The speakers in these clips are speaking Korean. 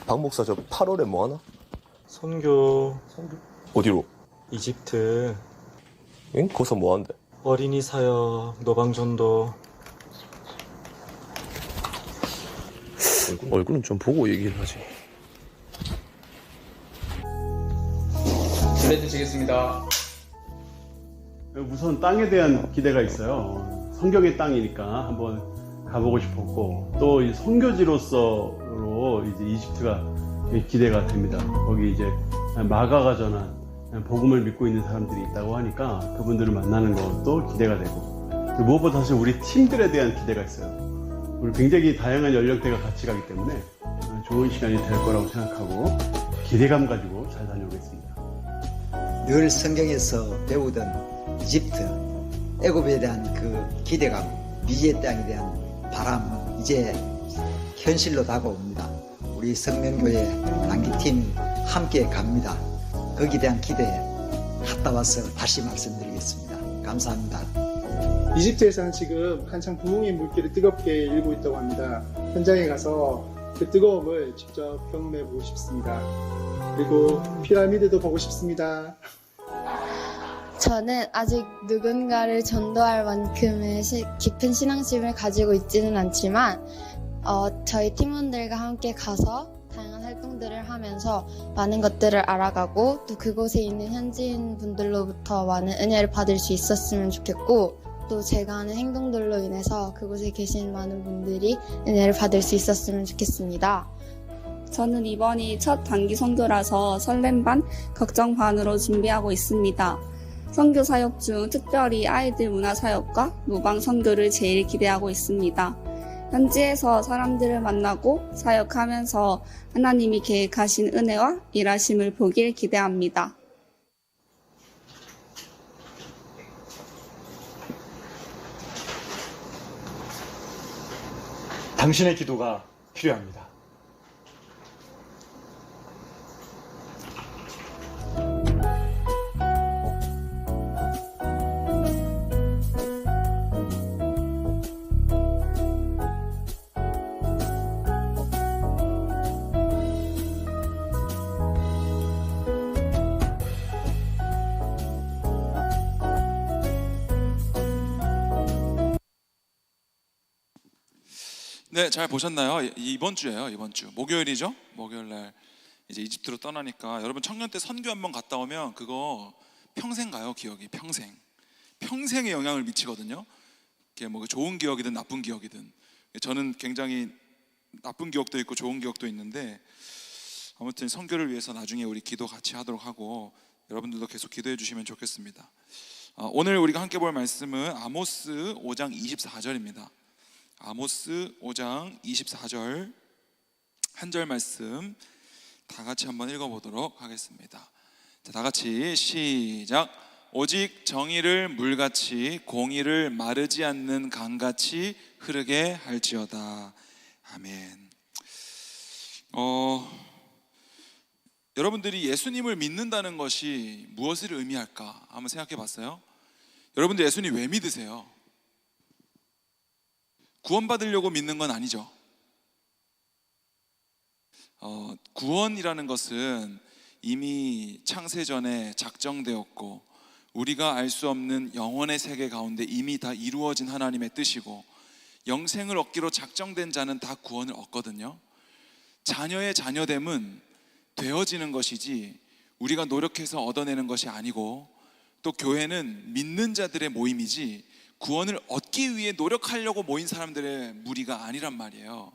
박 목사 저 8월에 뭐 하나? 선교. 어디로? 이집트. 응? 거기서 뭐 한대? 어린이 사역, 노방전도. 얼굴은 좀 보고 얘기를 하지. 술래 드시겠습니다. 우선 땅에 대한 기대가 있어요. 성경의 땅이니까 한번 가보고 싶었고, 또 이 선교지로서로 이제 이집트가 기대가 됩니다. 거기 이제 마가가 전한 복음을 믿고 있는 사람들이 있다고 하니까 그분들을 만나는 것도 기대가 되고, 무엇보다 사실 우리 팀들에 대한 기대가 있어요. 우리 굉장히 다양한 연령대가 같이 가기 때문에 좋은 시간이 될 거라고 생각하고 기대감 가지고 잘 다녀오겠습니다. 늘 성경에서 배우던 이집트, 애굽에 대한 그 기대감, 미지의 땅에 대한 바람, 이제 현실로 다가옵니다. 우리 성면교회 단기팀 함께 갑니다. 거기에 대한 기대 갔다 와서 다시 말씀드리겠습니다. 감사합니다. 이집트에서는 지금 한창 부흥의 물결이 뜨겁게 일고 있다고 합니다. 현장에 가서 그 뜨거움을 직접 경험해 보고 싶습니다. 그리고 피라미드도 보고 싶습니다. 저는 아직 누군가를 전도할 만큼의 깊은 신앙심을 가지고 있지는 않지만 저희 팀원들과 함께 가서 다양한 활동들을 하면서 많은 것들을 알아가고 또 그곳에 있는 현지인 분들로부터 많은 은혜를 받을 수 있었으면 좋겠고, 또 제가 하는 행동들로 인해서 그곳에 계신 많은 분들이 은혜를 받을 수 있었으면 좋겠습니다. 저는 이번이 첫 단기 선교라서 설렘 반, 걱정 반으로 준비하고 있습니다. 선교 사역 중 특별히 아이들 문화 사역과 노방 선교를 제일 기대하고 있습니다. 현지에서 사람들을 만나고 사역하면서 하나님이 계획하신 은혜와 일하심을 보길 기대합니다. 당신의 기도가 필요합니다. 네, 잘 보셨나요? 이번 주예요. 이번 주 목요일이죠. 목요일 날 이제 이집트로 떠나니까 여러분 청년 때 선교 한번 갔다 오면 그거 평생 가요. 기억이 평생에 영향을 미치거든요. 그게 뭐 좋은 기억이든 나쁜 기억이든. 저는 굉장히 나쁜 기억도 있고 좋은 기억도 있는데, 아무튼 선교를 위해서 나중에 우리 기도 같이 하도록 하고 여러분들도 계속 기도해 주시면 좋겠습니다. 오늘 우리가 함께 볼 말씀은 아모스 5장 24절입니다. 아모스 5장 24절 한 절 말씀 다 같이 한번 읽어보도록 하겠습니다. 자, 다 같이 시작. 오직 정의를 물같이 공의를 마르지 않는 강같이 흐르게 할지어다. 아멘. 여러분들이 예수님을 믿는다는 것이 무엇을 의미할까 한번 생각해 봤어요? 여러분들 예수님 왜 믿으세요? 구원받으려고 믿는 건 아니죠. 구원이라는 것은 이미 창세전에 작정되었고 우리가 알 수 없는 영혼의 세계 가운데 이미 다 이루어진 하나님의 뜻이고, 영생을 얻기로 작정된 자는 다 구원을 얻거든요. 자녀의 자녀됨은 되어지는 것이지 우리가 노력해서 얻어내는 것이 아니고, 또 교회는 믿는 자들의 모임이지 구원을 얻기 위해 노력하려고 모인 사람들의 무리가 아니란 말이에요.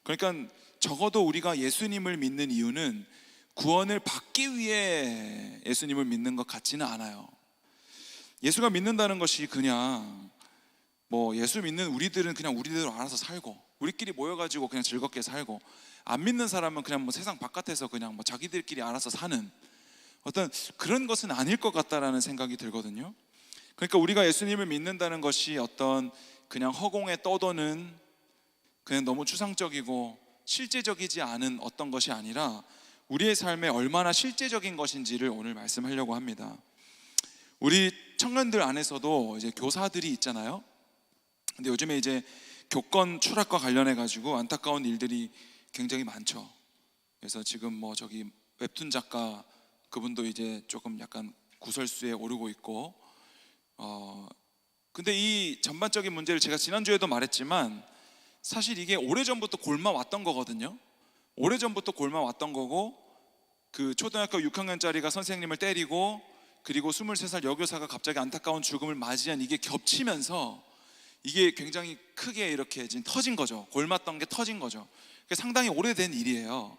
그러니까 적어도 우리가 예수님을 믿는 이유는 구원을 받기 위해 예수님을 믿는 것 같지는 않아요. 예수가 믿는다는 것이 그냥 뭐 예수 믿는 우리들은 그냥 우리대로 알아서 살고 우리끼리 모여가지고 그냥 즐겁게 살고, 안 믿는 사람은 그냥 뭐 세상 바깥에서 그냥 뭐 자기들끼리 알아서 사는 어떤 그런 것은 아닐 것 같다라는 생각이 들거든요. 그러니까 우리가 예수님을 믿는다는 것이 어떤 그냥 허공에 떠도는 그냥 너무 추상적이고 실제적이지 않은 어떤 것이 아니라 우리의 삶에 얼마나 실제적인 것인지를 오늘 말씀하려고 합니다. 우리 청년들 안에서도 이제 교사들이 있잖아요. 근데 요즘에 이제 교권 추락과 관련해 가지고 안타까운 일들이 굉장히 많죠. 그래서 지금 뭐 저기 웹툰 작가 그분도 이제 조금 약간 구설수에 오르고 있고, 근데 이 전반적인 문제를 제가 지난주에도 말했지만 사실 이게 오래전부터 골마왔던 거거든요. 오래전부터 골마왔던 거고, 그 초등학교 6학년짜리가 선생님을 때리고, 그리고 23살 여교사가 갑자기 안타까운 죽음을 맞이한 이게 겹치면서 이게 굉장히 크게 이렇게 지금 터진 거죠. 골맞던 게 터진 거죠. 상당히 오래된 일이에요.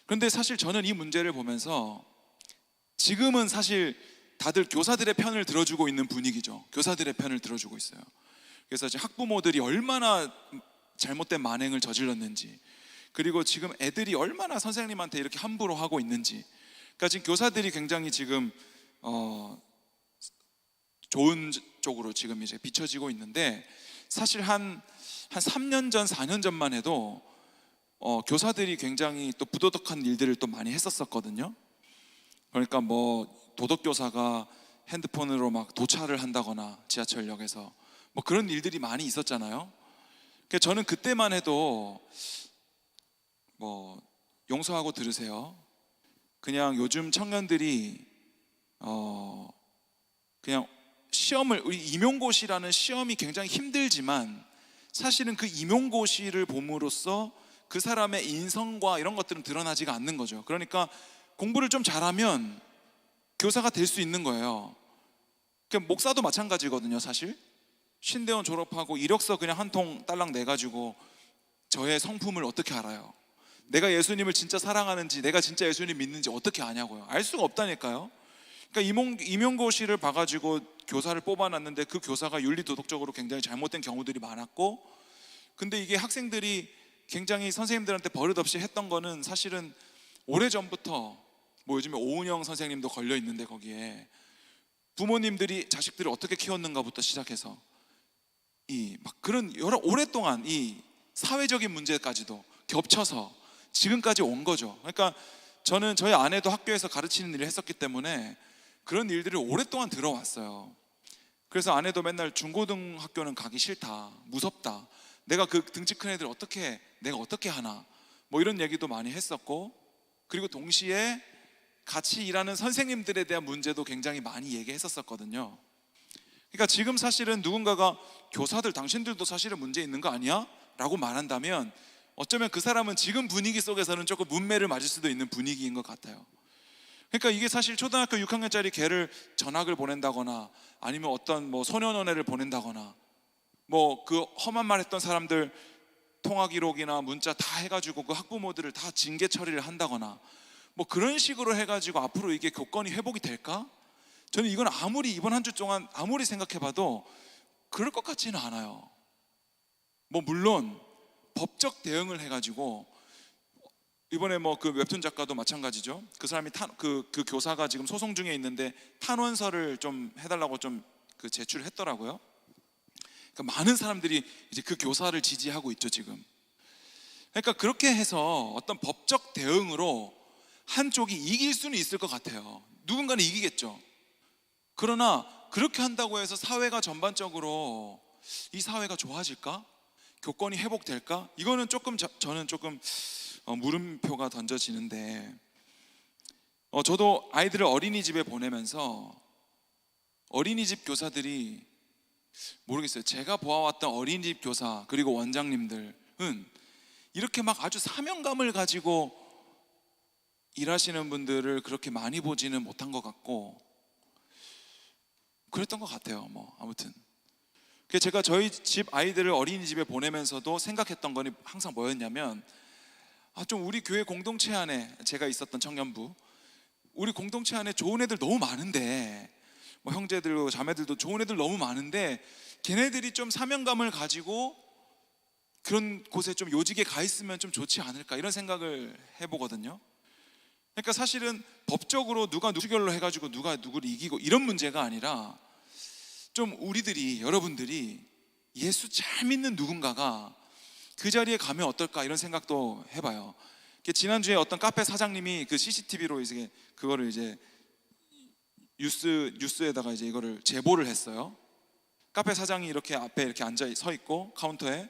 그런데 사실 저는 이 문제를 보면서 지금은 사실 다들 교사들의 편을 들어주고 있는 분위기죠. 교사들의 편을 들어주고 있어요. 그래서 지금 학부모들이 얼마나 잘못된 만행을 저질렀는지, 그리고 지금 애들이 얼마나 선생님한테 이렇게 함부로 하고 있는지, 그러니까 지금 교사들이 굉장히 지금 좋은 쪽으로 지금 이제 비춰지고 있는데, 사실 한 3년 전, 4년 전만 해도 교사들이 굉장히 또 부도덕한 일들을 또 많이 했었거든요. 그러니까 뭐 도덕교사가 핸드폰으로 막 도차를 한다거나 지하철역에서 뭐 그런 일들이 많이 있었잖아요. 그러니까 저는 그때만 해도 뭐 용서하고 들으세요. 그냥 요즘 청년들이 그냥 시험을, 우리 임용고시라는 시험이 굉장히 힘들지만 사실은 그 임용고시를 봄으로써 그 사람의 인성과 이런 것들은 드러나지가 않는 거죠. 그러니까 공부를 좀 잘하면 교사가 될 수 있는 거예요. 목사도 마찬가지거든요. 사실 신대원 졸업하고 이력서 그냥 한 통 딸랑 내가지고 저의 성품을 어떻게 알아요? 내가 예수님을 진짜 사랑하는지, 내가 진짜 예수님 믿는지 어떻게 아냐고요. 알 수가 없다니까요. 그러니까 임용고시를 봐가지고 교사를 뽑아놨는데 그 교사가 윤리도덕적으로 굉장히 잘못된 경우들이 많았고, 근데 이게 학생들이 굉장히 선생님들한테 버릇없이 했던 거는 사실은 오래전부터, 뭐 요즘에 오은영 선생님도 걸려 있는데 거기에 부모님들이 자식들을 어떻게 키웠는가부터 시작해서 이 막 그런 여러 오랫동안 이 사회적인 문제까지도 겹쳐서 지금까지 온 거죠. 그러니까 저는 저희 아내도 학교에서 가르치는 일을 했었기 때문에 그런 일들을 오랫동안 들어왔어요. 그래서 아내도 맨날 중고등학교는 가기 싫다, 무섭다, 내가 그 등치 큰 애들 내가 어떻게 하나, 뭐 이런 얘기도 많이 했었고, 그리고 동시에 같이 일하는 선생님들에 대한 문제도 굉장히 많이 얘기했었거든요. 그러니까 지금 사실은 누군가가 교사들 당신들도 사실은 문제 있는 거 아니야? 라고 말한다면 어쩌면 그 사람은 지금 분위기 속에서는 조금 문매를 맞을 수도 있는 분위기인 것 같아요. 그러니까 이게 사실 초등학교 6학년짜리 걔를 전학을 보낸다거나 아니면 어떤 뭐 소년원회를 보낸다거나 뭐 그 험한 말 했던 사람들 통화 기록이나 문자 다 해가지고 그 학부모들을 다 징계 처리를 한다거나 뭐 그런 식으로 해가지고 앞으로 이게 교권이 회복이 될까? 저는 이건 아무리 이번 한 주 동안 아무리 생각해봐도 그럴 것 같지는 않아요. 뭐 물론 법적 대응을 해가지고, 이번에 뭐 그 웹툰 작가도 마찬가지죠. 그 사람이 그 교사가 지금 소송 중에 있는데 탄원서를 좀 해달라고 좀 그 제출했더라고요. 그러니까 많은 사람들이 이제 그 교사를 지지하고 있죠 지금. 그러니까 그렇게 해서 어떤 법적 대응으로 한쪽이 이길 수는 있을 것 같아요. 누군가는 이기겠죠. 그러나 그렇게 한다고 해서 사회가 전반적으로 이 사회가 좋아질까? 교권이 회복될까? 이거는 조금 저는 조금 물음표가 던져지는데, 저도 아이들을 어린이집에 보내면서 어린이집 교사들이, 모르겠어요, 제가 보아왔던 어린이집 교사 그리고 원장님들은 이렇게 막 아주 사명감을 가지고 일하시는 분들을 그렇게 많이 보지는 못한 것 같고 그랬던 것 같아요. 뭐 아무튼 제가 저희 집 아이들을 어린이집에 보내면서도 생각했던 건 항상 뭐였냐면, 좀 우리 교회 공동체 안에, 제가 있었던 청년부, 우리 공동체 안에 좋은 애들 너무 많은데, 뭐 형제들도 자매들도 좋은 애들 너무 많은데 걔네들이 좀 사명감을 가지고 그런 곳에 좀 요직에 가 있으면 좀 좋지 않을까, 이런 생각을 해보거든요. 그러니까 사실은 법적으로 누가 누수결로 해가지고 누가 누구를 이기고 이런 문제가 아니라, 좀 우리들이, 여러분들이 예수 잘 믿는 누군가가 그 자리에 가면 어떨까, 이런 생각도 해봐요. 지난주에 어떤 카페 사장님이 그 CCTV로 이제 그거를 이제 뉴스에다가 이제 이거를 제보를 했어요. 카페 사장이 이렇게 앞에 이렇게 앉아 서 있고 카운터에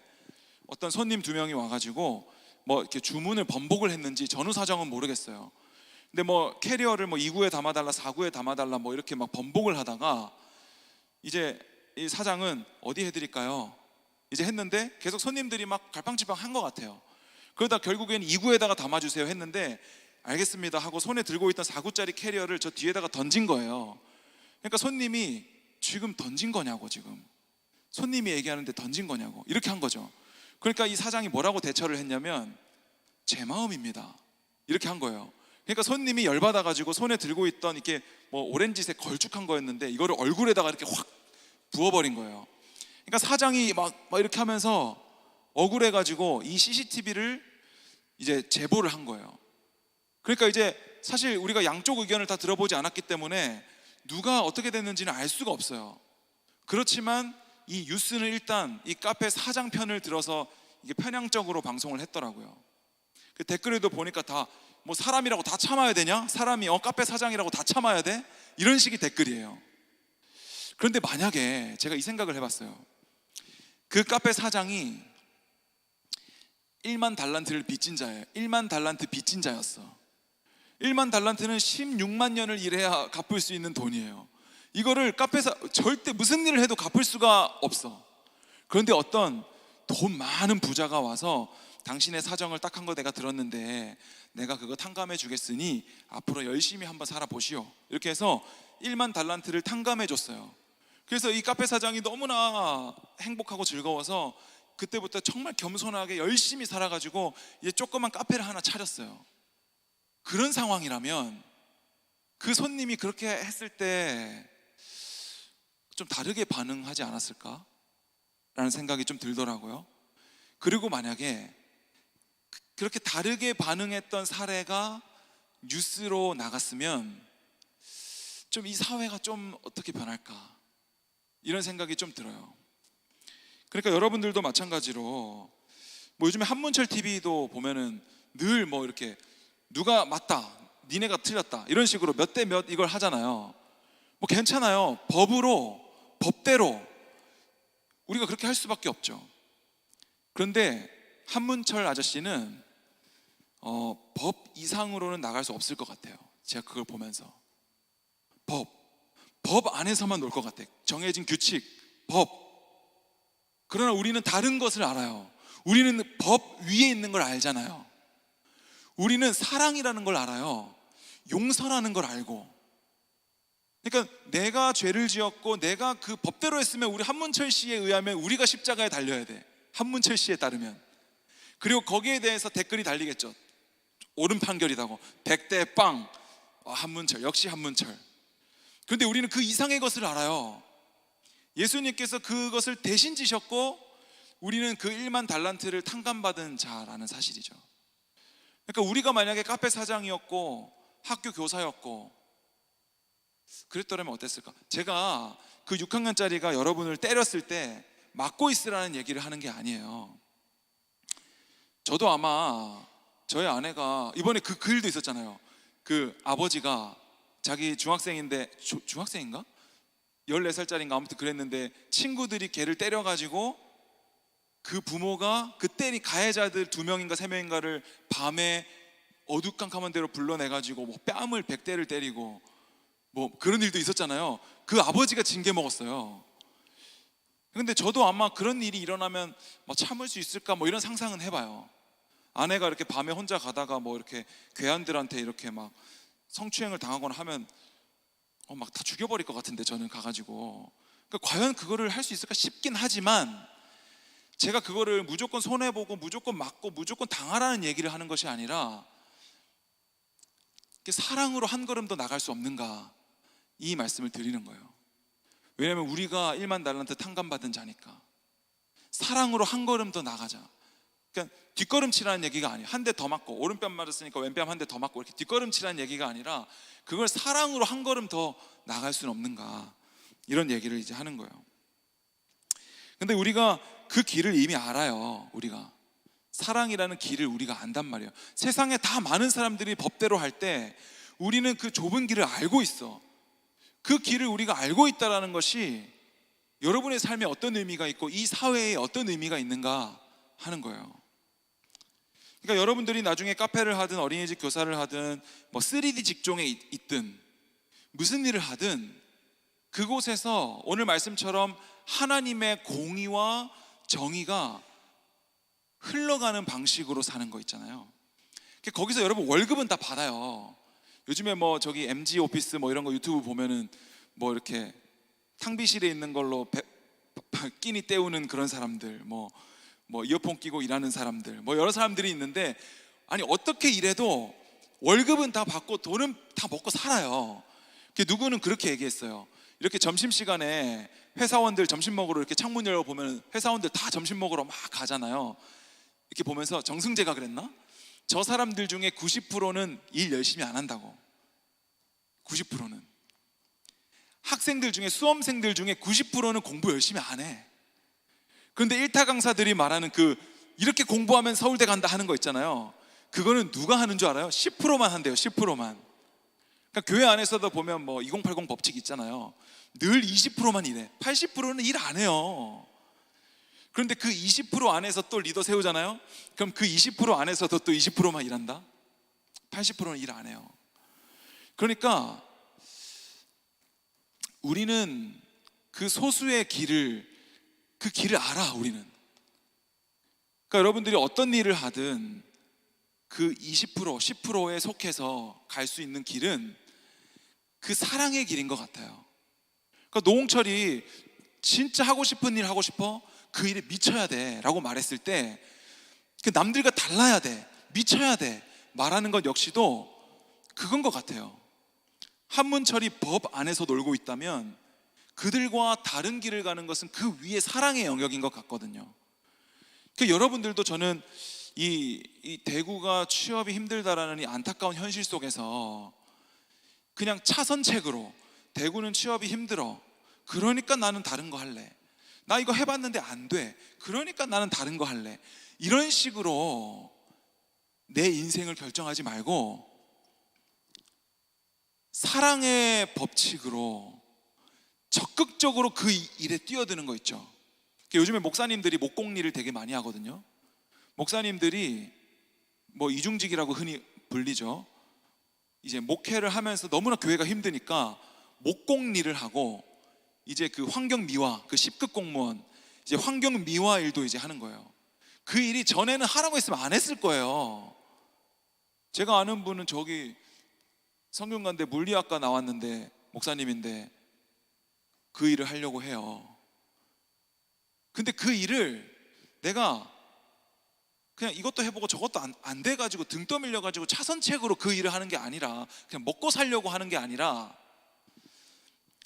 어떤 손님 2명이 와가지고 뭐 이렇게 주문을 번복을 했는지 전후 사정은 모르겠어요. 근데 뭐 캐리어를 뭐 2구에 담아달라 4구에 담아달라 뭐 이렇게 막 번복을 하다가 이제 이 사장은 어디 해드릴까요? 이제 했는데 계속 손님들이 막 갈팡질팡 한 것 같아요. 그러다 결국에는 2구에다가 담아주세요 했는데 알겠습니다 하고 손에 들고 있던 4구짜리 캐리어를 저 뒤에다가 던진 거예요. 그러니까 손님이 지금 던진 거냐고, 지금 손님이 얘기하는데 던진 거냐고 이렇게 한 거죠. 그러니까 이 사장이 뭐라고 대처를 했냐면 제 마음입니다 이렇게 한 거예요. 그러니까 손님이 열받아가지고 손에 들고 있던 이렇게 뭐 오렌지색 걸쭉한 거였는데 이거를 얼굴에다가 이렇게 확 부어버린 거예요. 그러니까 사장이 막 이렇게 하면서 억울해가지고 이 CCTV를 이제 제보를 한 거예요. 그러니까 이제 사실 우리가 양쪽 의견을 다 들어보지 않았기 때문에 누가 어떻게 됐는지는 알 수가 없어요. 그렇지만 이 뉴스는 일단 이 카페 사장 편을 들어서 이게 편향적으로 방송을 했더라고요. 그 댓글에도 보니까 다 뭐 사람이라고 다 참아야 되냐? 사람이 카페 사장이라고 다 참아야 돼? 이런 식의 댓글이에요. 그런데 만약에 제가 이 생각을 해봤어요. 그 카페 사장이 1만 달란트를 빚진 자예요. 1만 달란트 빚진 자였어. 1만 달란트는 16만 년을 일해야 갚을 수 있는 돈이에요. 이거를 카페사 절대 무슨 일을 해도 갚을 수가 없어. 그런데 어떤 돈 많은 부자가 와서 당신의 사정을 딱 한 거 내가 들었는데 내가 그거 탕감해 주겠으니 앞으로 열심히 한번 살아보시오 이렇게 해서 1만 달란트를 탕감해 줬어요. 그래서 이 카페 사장이 너무나 행복하고 즐거워서 그때부터 정말 겸손하게 열심히 살아가지고 이제 조그만 카페를 하나 차렸어요. 그런 상황이라면 그 손님이 그렇게 했을 때 좀 다르게 반응하지 않았을까? 라는 생각이 좀 들더라고요. 그리고 만약에 그렇게 다르게 반응했던 사례가 뉴스로 나갔으면 좀 이 사회가 좀 어떻게 변할까? 이런 생각이 좀 들어요. 그러니까 여러분들도 마찬가지로 뭐 요즘에 한문철 TV도 보면은 늘 뭐 이렇게 누가 맞다, 니네가 틀렸다 이런 식으로 몇 대 몇 이걸 하잖아요. 뭐 괜찮아요. 법대로 우리가 그렇게 할 수밖에 없죠. 그런데 한문철 아저씨는 법 이상으로는 나갈 수 없을 것 같아요. 제가 그걸 보면서 법 안에서만 놀 것 같아. 정해진 규칙, 법. 그러나 우리는 다른 것을 알아요. 우리는 법 위에 있는 걸 알잖아요. 우리는 사랑이라는 걸 알아요. 용서라는 걸 알고. 그러니까 내가 죄를 지었고 내가 그 법대로 했으면 우리 한문철 씨에 의하면 우리가 십자가에 달려야 돼. 한문철 씨에 따르면. 그리고 거기에 대해서 댓글이 달리겠죠. 옳은 판결이라고. 100대 빵. 한문철, 역시 한문철. 그런데 우리는 그 이상의 것을 알아요. 예수님께서 그것을 대신 지셨고 우리는 그 1만 달란트를 탕감받은 자라는 사실이죠. 그러니까 우리가 만약에 카페 사장이었고 학교 교사였고 그랬더라면 어땠을까? 제가 그 6학년짜리가 여러분을 때렸을 때 맞고 있으라는 얘기를 하는 게 아니에요. 저도 아마 저희 아내가 이번에 그 글도 있었잖아요. 그 아버지가 자기 중학생인데 중학생인가? 14살짜리인가 아무튼 그랬는데 친구들이 걔를 때려가지고 그 부모가 그 가해자들 2명인가 3명인가를 밤에 어두컴컴한 데로 불러내가지고 뭐 뺨을 100대를 때리고 뭐 그런 일도 있었잖아요. 그 아버지가 징계 먹었어요. 근데 저도 아마 그런 일이 일어나면 뭐 참을 수 있을까 뭐 이런 상상은 해봐요. 아내가 이렇게 밤에 혼자 가다가 뭐 이렇게 괴한들한테 이렇게 막 성추행을 당하거나 하면 막 다 죽여버릴 것 같은데 저는 가가지고 그러니까 과연 그거를 할 수 있을까 싶긴 하지만 제가 그거를 무조건 손해보고 무조건 맞고 무조건 당하라는 얘기를 하는 것이 아니라 사랑으로 한 걸음 더 나갈 수 없는가 이 말씀을 드리는 거예요. 왜냐하면 우리가 1만 달란트 탕감받은 자니까 사랑으로 한 걸음 더 나가자. 그러니까 뒷걸음치라는 얘기가 아니에요. 한 대 더 맞고 오른뺨 맞았으니까 왼뺨 한 대 더 맞고 이렇게 뒷걸음치라는 얘기가 아니라 그걸 사랑으로 한 걸음 더 나갈 수는 없는가 이런 얘기를 이제 하는 거예요. 근데 우리가 그 길을 이미 알아요. 우리가 사랑이라는 길을 우리가 안단 말이에요. 세상에 다 많은 사람들이 법대로 할 때 우리는 그 좁은 길을 알고 있어. 그 길을 우리가 알고 있다는 것이 여러분의 삶에 어떤 의미가 있고 이 사회에 어떤 의미가 있는가 하는 거예요. 그러니까 여러분들이 나중에 카페를 하든 어린이집 교사를 하든 뭐 3D 직종에 있든 무슨 일을 하든 그곳에서 오늘 말씀처럼 하나님의 공의와 정의가 흘러가는 방식으로 사는 거 있잖아요. 거기서 여러분 월급은 다 받아요. 요즘에 뭐 저기 MG 오피스 뭐 이런 거 유튜브 보면은 뭐 이렇게 탕비실에 있는 걸로 끼니 때우는 그런 사람들, 뭐 이어폰 끼고 일하는 사람들, 뭐 여러 사람들이 있는데, 아니 어떻게 일해도 월급은 다 받고 돈은 다 먹고 살아요. 누구는 그렇게 얘기했어요. 이렇게 점심시간에 회사원들 점심 먹으러 이렇게 창문 열어보면 회사원들 다 점심 먹으러 막 가잖아요. 이렇게 보면서 정승재가 그랬나? 저 사람들 중에 90%는 일 열심히 안 한다고. 90%는 학생들 중에, 수험생들 중에 90%는 공부 열심히 안 해. 그런데 일타 강사들이 말하는 이렇게 공부하면 서울대 간다 하는 거 있잖아요. 그거는 누가 하는 줄 알아요? 10%만 한대요. 10%만. 그러니까 교회 안에서도 보면 뭐 2080 법칙 있잖아요. 늘 20%만 일해. 80%는 일 안 해요. 그런데 그 20% 안에서 또 리더 세우잖아요. 그럼 그 20% 안에서도 또 20%만 일한다? 80%는 일 안 해요. 그러니까 우리는 그 소수의 길을 알아. 우리는. 그러니까 여러분들이 어떤 일을 하든 그 20%, 10%에 속해서 갈 수 있는 길은 그 사랑의 길인 것 같아요. 그러니까 노홍철이 진짜 하고 싶은 일 하고 싶어? 그 일에 미쳐야 돼 라고 말했을 때 남들과 달라야 돼, 미쳐야 돼 말하는 것 역시도 그건 것 같아요. 한문철이 법 안에서 놀고 있다면 그들과 다른 길을 가는 것은 그 위에 사랑의 영역인 것 같거든요. 그러니까 여러분들도 저는 이 대구가 취업이 힘들다라는 이 안타까운 현실 속에서 그냥 차선책으로 대구는 취업이 힘들어, 그러니까 나는 다른 거 할래, 나 이거 해봤는데 안 돼, 그러니까 나는 다른 거 할래, 이런 식으로 내 인생을 결정하지 말고 사랑의 법칙으로 적극적으로 그 일에 뛰어드는 거 있죠. 요즘에 목사님들이 목공일을 되게 많이 하거든요. 목사님들이 뭐 이중직이라고 흔히 불리죠. 이제 목회를 하면서 너무나 교회가 힘드니까 목공일을 하고 이제 그 환경미화, 그 10급 공무원 이제 환경미화 일도 이제 하는 거예요. 그 일이 전에는 하라고 했으면 안 했을 거예요. 제가 아는 분은 저기 성균관대 물리학과 나왔는데 목사님인데 그 일을 하려고 해요. 근데 그 일을 내가 그냥 이것도 해보고 저것도 안 돼가지고 등 떠밀려가지고 차선책으로 그 일을 하는 게 아니라 그냥 먹고 살려고 하는 게 아니라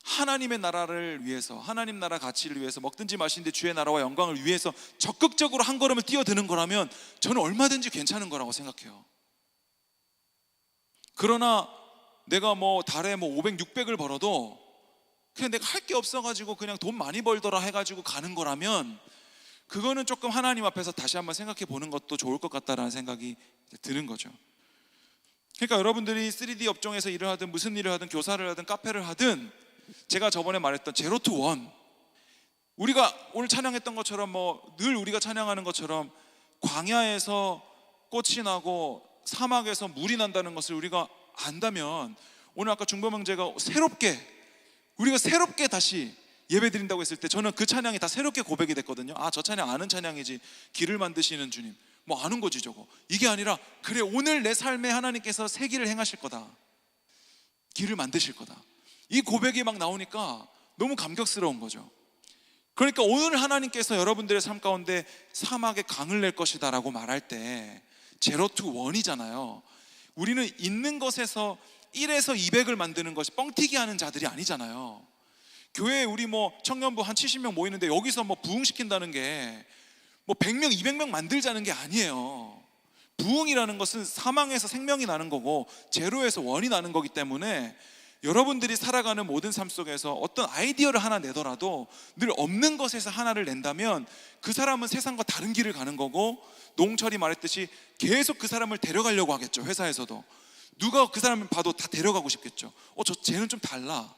하나님의 나라를 위해서, 하나님 나라 가치를 위해서, 먹든지 마시는데 주의 나라와 영광을 위해서 적극적으로 한 걸음을 뛰어드는 거라면 저는 얼마든지 괜찮은 거라고 생각해요. 그러나 내가 뭐 달에 뭐 500, 600을 벌어도 그냥 내가 할 게 없어가지고 그냥 돈 많이 벌더라 해가지고 가는 거라면 그거는 조금 하나님 앞에서 다시 한번 생각해 보는 것도 좋을 것 같다라는 생각이 드는 거죠. 그러니까 여러분들이 3D 업종에서 일을 하든 무슨 일을 하든 교사를 하든 카페를 하든 제가 저번에 말했던 제로 투 원, 우리가 오늘 찬양했던 것처럼 뭐 늘 우리가 찬양하는 것처럼 광야에서 꽃이 나고 사막에서 물이 난다는 것을 우리가 안다면 오늘 아까 중보명제가 우리가 새롭게 다시 예배 드린다고 했을 때 저는 그 찬양이 다 새롭게 고백이 됐거든요. 아, 저 찬양 아는 찬양이지, 길을 만드시는 주님 뭐 아는 거지 저거. 이게 아니라 그래, 오늘 내 삶에 하나님께서 새 길을 행하실 거다, 길을 만드실 거다, 이 고백이 막 나오니까 너무 감격스러운 거죠. 그러니까 오늘 하나님께서 여러분들의 삶 가운데 사막에 강을 낼 것이다 라고 말할 때 제로 투 원이잖아요. 우리는 있는 것에서 1에서 200을 만드는 것이 뻥튀기 하는 자들이 아니잖아요. 교회에 우리 뭐 청년부 한 70명 모이는데 여기서 뭐 부흥시킨다는 게 뭐 100명, 200명 만들자는 게 아니에요. 부흥이라는 것은 사망에서 생명이 나는 거고 제로에서 원이 나는 거기 때문에 여러분들이 살아가는 모든 삶 속에서 어떤 아이디어를 하나 내더라도 늘 없는 것에서 하나를 nen다면 그 사람은 세상과 다른 길을 가는 거고, 노홍철이 말했듯이 계속 그 사람을 데려가려고 하겠죠. 회사에서도 누가 그 사람을 봐도 다 데려가고 싶겠죠. 저 쟤는 좀 달라.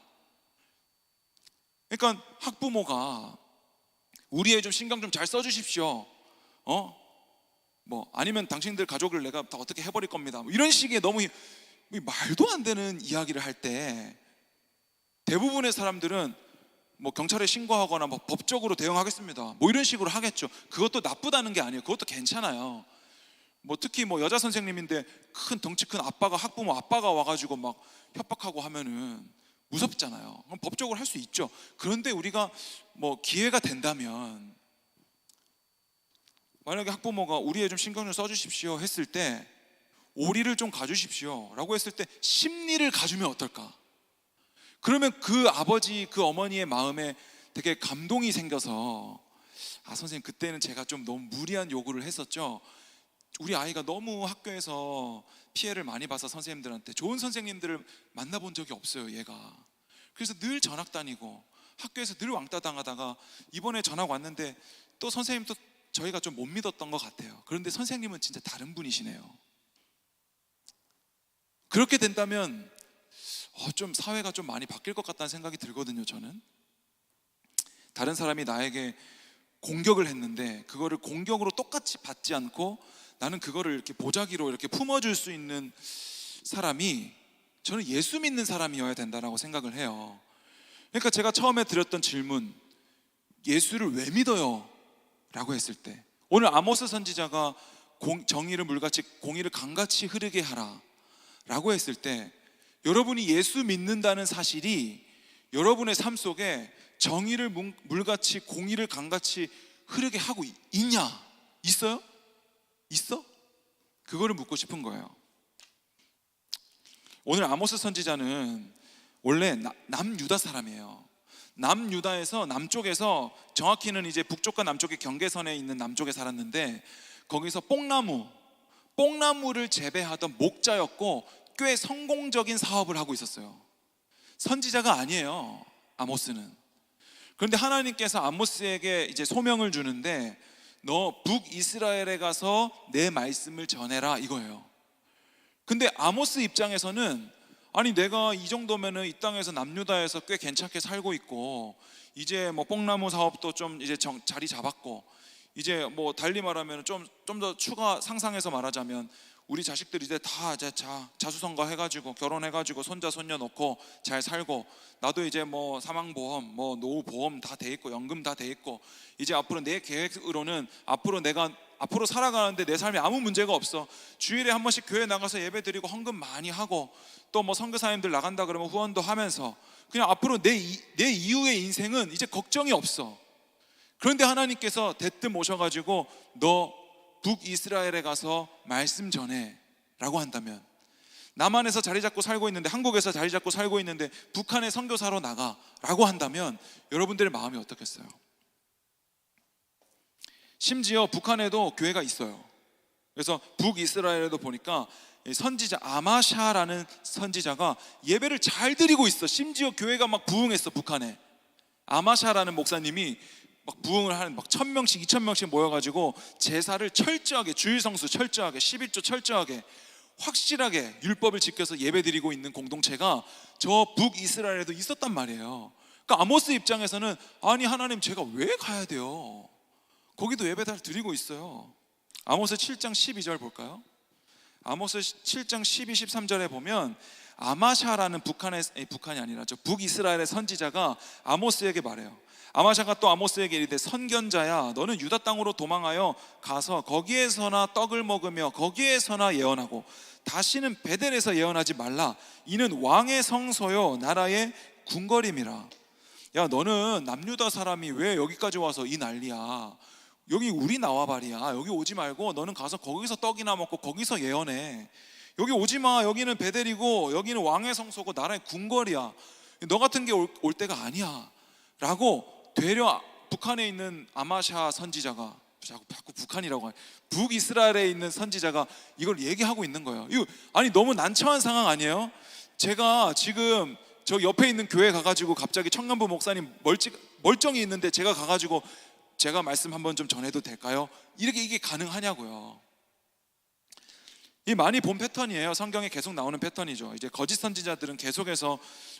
그러니까 학부모가 우리 애 좀 신경 좀 잘 써주십시오. 뭐 아니면 당신들 가족을 내가 다 어떻게 해버릴 겁니다. 뭐 이런 식의 너무 말도 안 되는 이야기를 할 때 대부분의 사람들은 뭐 경찰에 신고하거나 뭐 법적으로 대응하겠습니다. 뭐 이런 식으로 하겠죠. 그것도 나쁘다는 게 아니에요. 그것도 괜찮아요. 뭐 특히 뭐 여자 선생님인데 큰 덩치 큰 아빠가 학부모 아빠가 와가지고 막 협박하고 하면은 무섭잖아요. 그럼 법적으로 할 수 있죠. 그런데 우리가 뭐 기회가 된다면 만약에 학부모가 우리 애 좀 신경 좀 써주십시오 했을 때 오리를 좀 가주십시오 라고 했을 때 심리를 가주면 어떨까? 그러면 그 아버지 그 어머니의 마음에 되게 감동이 생겨서 아 선생님 그때는 제가 좀 너무 무리한 요구를 했었죠. 우리 아이가 너무 학교에서 피해를 많이 봐서 선생님들한테 좋은 선생님들을 만나본 적이 없어요 얘가. 그래서 늘 전학 다니고 학교에서 늘 왕따 당하다가 이번에 전학 왔는데 또 선생님도 저희가 좀 못 믿었던 것 같아요. 그런데 선생님은 진짜 다른 분이시네요. 그렇게 된다면 좀 사회가 좀 많이 바뀔 것 같다는 생각이 들거든요. 저는 다른 사람이 나에게 공격을 했는데 그거를 공격으로 똑같이 받지 않고 나는 그거를 이렇게 보자기로 이렇게 품어줄 수 있는 사람이 저는 예수 믿는 사람이어야 된다라고 생각을 해요. 그러니까 제가 처음에 드렸던 질문 예수를 왜 믿어요? 라고 했을 때 오늘 아모스 선지자가 정의를 물같이 공의를 강같이 흐르게 하라 라고 했을 때 여러분이 예수 믿는다는 사실이 여러분의 삶 속에 정의를 물같이 공의를 강같이 흐르게 하고 있냐? 있어요? 있어? 그거를 묻고 싶은 거예요. 오늘 아모스 선지자는 원래 남유다 사람이에요. 남유다에서 남쪽에서 정확히는 이제 북쪽과 남쪽의 경계선에 있는 남쪽에 살았는데 거기서 뽕나무를 재배하던 목자였고 꽤 성공적인 사업을 하고 있었어요. 선지자가 아니에요 아모스는. 그런데 하나님께서 아모스에게 이제 소명을 주는데 너 북이스라엘에 가서 내 말씀을 전해라 이거예요. 근데 아모스 입장에서는 아니 내가 이 정도면은 이 땅에서 남유다에서 꽤 괜찮게 살고 있고 이제 뭐 뽕나무 사업도 좀 이제 자리 잡았고 이제 뭐 달리 말하면 좀 더 추가 상상해서 말하자면 우리 자식들 이제 다 이제 자수성가 해가지고 결혼해가지고 손자 손녀 놓고 잘 살고 나도 이제 뭐 사망보험 뭐 노후보험 다 돼 있고 연금 다 돼 있고 이제 앞으로 내 계획으로는 앞으로 살아가는데 내 삶에 아무 문제가 없어. 주일에 한 번씩 교회 나가서 예배 드리고 헌금 많이 하고 또 뭐 선교사님들 나간다 그러면 후원도 하면서 그냥 앞으로 내 이후의 인생은 이제 걱정이 없어. 그런데 하나님께서 대뜸 오셔가지고 너 북이스라엘에 가서 말씀 전해 라고 한다면 남한에서 자리 잡고 살고 있는데 한국에서 자리 잡고 살고 있는데 북한에 선교사로 나가 라고 한다면 여러분들의 마음이 어떻겠어요? 심지어 북한에도 교회가 있어요. 그래서 북이스라엘에도 보니까 선지자 아마샤라는 선지자가 예배를 잘 드리고 있어. 심지어 교회가 막 부흥했어. 북한에 아마샤라는 목사님이 막 부흥을 하는 막 1,000명씩 2,000명씩 모여가지고 제사를 철저하게 주일성수 철저하게 11조 철저하게 확실하게 율법을 지켜서 예배드리고 있는 공동체가 저 북이스라엘에도 있었단 말이에요. 그러니까 아모스 입장에서는 아니 하나님 제가 왜 가야 돼요? 거기도 예배 다 드리고 있어요. 아모스 7장 12절 볼까요? 아모스 7장 12, 13절에 보면 아마샤라는 북한이 아니라 저 북이스라엘의 선지자가 아모스에게 말해요. 아마샤가 또 아모스에게 이르되 선견자야 너는 유다 땅으로 도망하여 가서 거기에서나 떡을 먹으며 거기에서나 예언하고 다시는 베델에서 예언하지 말라. 이는 왕의 성소요 나라의 궁궐임이라. 야 너는 남유다 사람이 왜 여기까지 와서 이 난리야. 여기 우리 나와바리야. 여기 오지 말고 너는 가서 거기서 떡이나 먹고 거기서 예언해. 여기 오지 마. 여기는 베델이고 여기는 왕의 성소고 나라의 궁궐이야. 너 같은 게 올 때가 아니야 라고 되려 북한에 있는 아마샤 선지자가 자꾸 북한이라고 해. 북이스라엘에 있는 선지자가 이걸 얘기하고 있는 거예요. 이거 아니 너무 난처한 상황 아니에요? 제가 지금 저 옆에 있는 교회 가가지고 갑자기 청년부 목사님 멀쩡히 있는데 제가 가가지고 제가 말씀 한번 좀 전해도 될까요? 이게 가능하냐고요. 이 많이 본 패턴이에요. 성경에 계속 나오는 패턴이죠. 이제 거짓 선지자들은 계속해서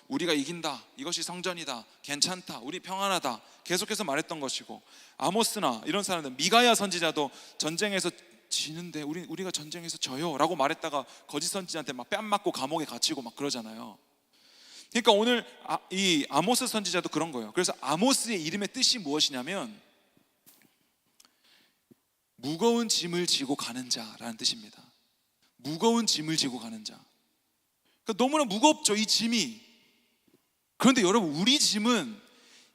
우리가 이긴다, 이것이 성전이다, 괜찮다, 우리 평안하다 계속해서 말했던 것이고 아모스나 이런 사람들, 미가야 선지자도 전쟁에서 지는데 우리가 전쟁에서 져요라고 말했다가 거짓 선지자한테 막 뺨 맞고 감옥에 갇히고 막 그러잖아요. 그러니까 오늘 이 아모스 선지자도 그런 거예요. 그래서 아모스의 이름의 뜻이 무엇이냐면 무거운 짐을 지고 가는 자라는 뜻입니다. 무거운 짐을 지고 가는 자. 그러니까 너무나 무겁죠, 이 짐이. 그런데 여러분, 우리 짐은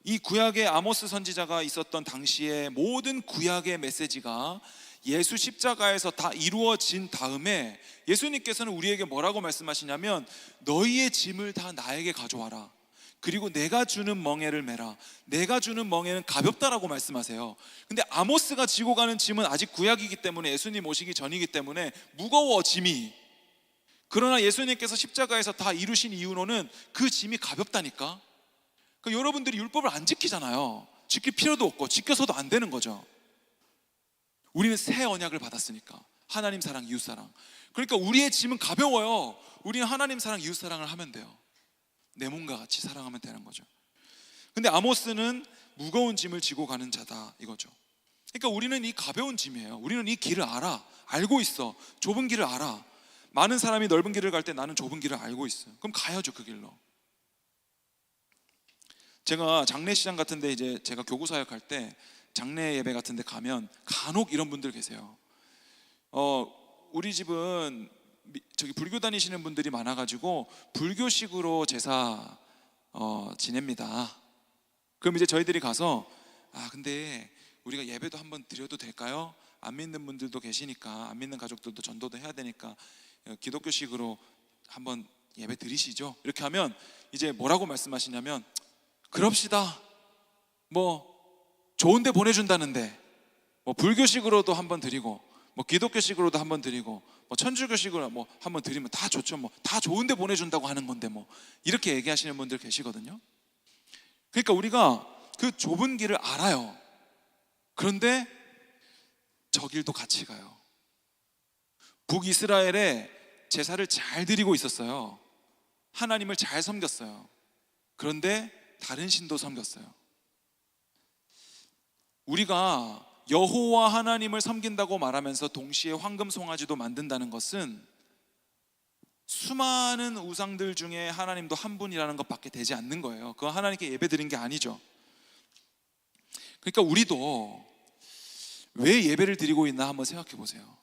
이 구약의 아모스 선지자가 있었던 당시에 모든 구약의 메시지가 예수 십자가에서 다 이루어진 다음에 예수님께서는 우리에게 뭐라고 말씀하시냐면 너희의 짐을 다 나에게 가져와라. 그리고 내가 주는 멍에를 메라. 내가 주는 멍에는 가볍다라고 말씀하세요. 근데 아모스가 지고 가는 짐은 아직 구약이기 때문에, 예수님 오시기 전이기 때문에 무거워, 짐이. 그러나 예수님께서 십자가에서 다 이루신 이유로는 그 짐이 가볍다니까. 그러니까 여러분들이 율법을 안 지키잖아요. 지킬 필요도 없고 지켜서도 안 되는 거죠. 우리는 새 언약을 받았으니까. 하나님 사랑, 이웃 사랑. 그러니까 우리의 짐은 가벼워요. 우리는 하나님 사랑, 이웃 사랑을 하면 돼요. 내 몸과 같이 사랑하면 되는 거죠. 근데 아모스는 무거운 짐을 지고 가는 자다, 이거죠. 그러니까 우리는 이 가벼운 짐이에요. 우리는 이 길을 알아. 알고 있어. 좁은 길을 알아. 많은 사람이 넓은 길을 갈 때 나는 좁은 길을 알고 있어요. 그럼 가야죠, 그 길로. 제가 장례시장 같은 데 이제 제가 교구 사역할 때 장례 예배 같은 데 가면 간혹 이런 분들 계세요. 우리 집은 저기 불교 다니시는 분들이 많아가지고 불교식으로 제사 지냅니다. 그럼 이제 저희들이 가서 근데 우리가 예배도 한번 드려도 될까요? 안 믿는 분들도 계시니까, 안 믿는 가족들도 전도도 해야 되니까 기독교식으로 한번 예배 드리시죠. 이렇게 하면 이제 뭐라고 말씀하시냐면 그럽시다. 뭐 좋은 데 보내준다는데 뭐 불교식으로도 한번 드리고 뭐 기독교식으로도 한번 드리고 뭐 천주교식으로 뭐 한번 드리면 다 좋죠. 뭐 다 좋은 데 보내준다고 하는 건데 뭐 이렇게 얘기하시는 분들 계시거든요. 그러니까 우리가 그 좁은 길을 알아요. 그런데 저 길도 같이 가요. 북이스라엘에 제사를 잘 드리고 있었어요. 하나님을 잘 섬겼어요. 그런데 다른 신도 섬겼어요. 우리가 여호와 하나님을 섬긴다고 말하면서 동시에 황금 송아지도 만든다는 것은 수많은 우상들 중에 하나님도 한 분이라는 것밖에 되지 않는 거예요. 그거 하나님께 예배 드린 게 아니죠. 그러니까 우리도 왜 예배를 드리고 있나 한번 생각해 보세요.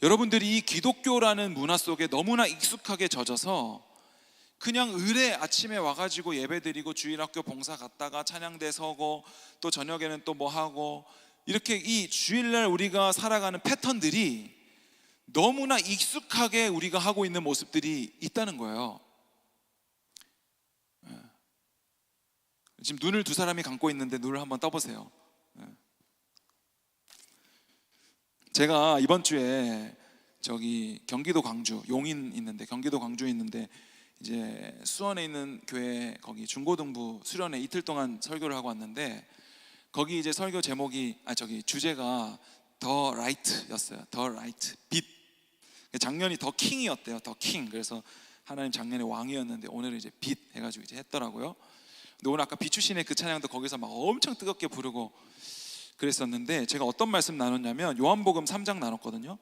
여러분들이 이 기독교라는 문화 속에 너무나 익숙하게 젖어서 그냥 을에 아침에 와가지고 예배드리고 주일학교 봉사 갔다가 찬양대 서고 또 저녁에는 또 뭐 하고 이렇게 이 주일날 우리가 살아가는 패턴들이 너무나 익숙하게 우리가 하고 있는 모습들이 있다는 거예요. 지금 눈을 두 사람이 감고 있는데 눈을 한번 떠보세요. 제가 이번 주에 저기 경기도 광주 용인 있는데, 경기도 광주에 있는데 이제 수원에 있는 교회 거기 중고등부 수련회 이틀 동안 설교를 하고 왔는데, 거기 이제 설교 제목이 주제가 더 라이트였어요. 더 라이트, 빛. 작년이 더 킹이었대요. 더 킹. 그래서 하나님 작년에 왕이었는데 오늘은 이제 빛 해가지고 이제 했더라고요. 근데 오늘 아까 비추신의 그 찬양도 거기서 막 엄청 뜨겁게 부르고 그랬었는데, 제가 어떤 말씀 나눴냐면 요한복음 3장 나눴거든요.